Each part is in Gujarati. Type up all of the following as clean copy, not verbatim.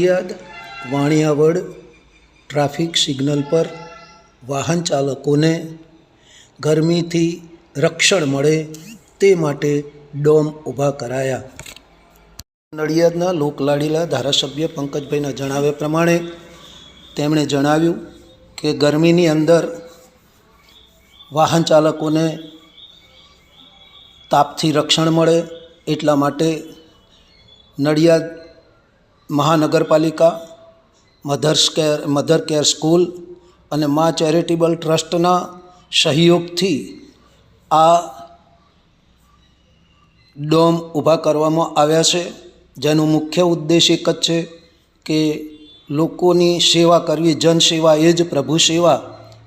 નડિયાદ વાણિયાવડ ટ્રાફિક સિગ્નલ પર વાહન ચાલકોને ગરમીથી રક્ષણ મળે તે માટે ડોમ ઊભા કરાયા। નડિયાદના લોકલાડીલા ધારાસભ્ય પંકજભાઈના જણાવ્યા પ્રમાણે તેમણે જણાવ્યું કે ગરમીની અંદર વાહન ચાલકોને તાપથી રક્ષણ મળે એટલા માટે નડિયાદ મહાનગરપાલિકા, મધર કેર સ્કૂલ અને મા ચેરિટેબલ ટ્રસ્ટના સહયોગથી આ ડોમ ઊભા કરવામાં આવ્યા છે, જેનો મુખ્ય ઉદ્દેશ એક જ છે કે લોકોની સેવા કરવી, જનસેવા એ જ પ્રભુ સેવા,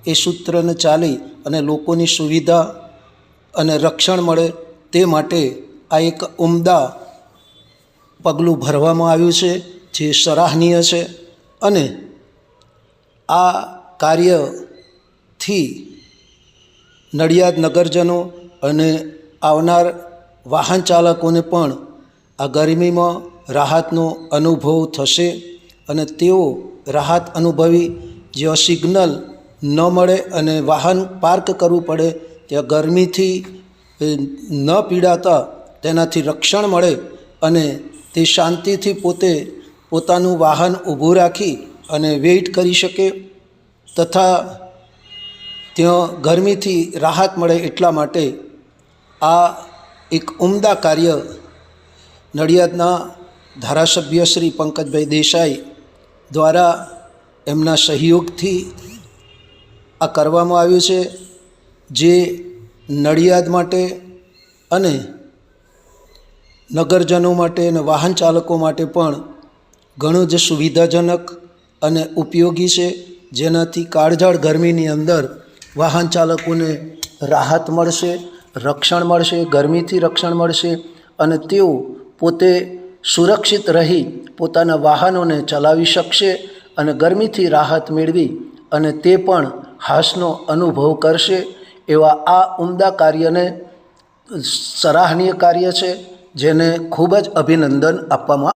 એ સૂત્રને ચાલી અને લોકોની સુવિધા અને રક્ષણ મળે તે માટે આ એક ઉમદા પગલું ભરવામાં આવ્યું છે, જે સરાહનીય છે। અને આ કાર્યથી નડિયાદ નગરજનો અને આવનાર વાહન ચાલકોને પણ આ ગરમીમાં રાહતનો અનુભવ થશે અને તેઓ રાહત અનુભવી જ્યાં સિગ્નલ ન મળે અને વાહન પાર્ક કરવું પડે ત્યાં ગરમીથી ન પીડાતા તેનાથી રક્ષણ મળે અને તે શાંતિથી પોતાનું વાહન ઊભું રાખી અને વેઇટ કરી શકે તથા ત્યાં ગરમીથી રાહત મળે એટલા માટે આ એક ઉમદા કાર્ય નડિયાદના ધારાસભ્ય શ્રી પંકજભાઈ દેસાઈ દ્વારા એમના સહયોગથી આ કરવામાં આવ્યું છે, જે નડિયાદ માટે અને નગરજનો માટે અને વાહન ચાલકો માટે પણ ઘણું જ સુવિધાજનક અને ઉપયોગી છે, જેનાથી કાળઝાળ ગરમીની અંદર વાહન ચાલકોને રાહત મળશે, રક્ષણ મળશે, ગરમીથી રક્ષણ મળશે અને તેઓ પોતે સુરક્ષિત રહી પોતાના વાહનોને ચલાવી શકશે અને ગરમીથી રાહત મેળવી અને તે પણ હાશનો અનુભવ કરશે। એવા આ ઉમદા કાર્યને સરાહનીય કાર્ય છે, જેને ખૂબ જ અભિનંદન આપવામાં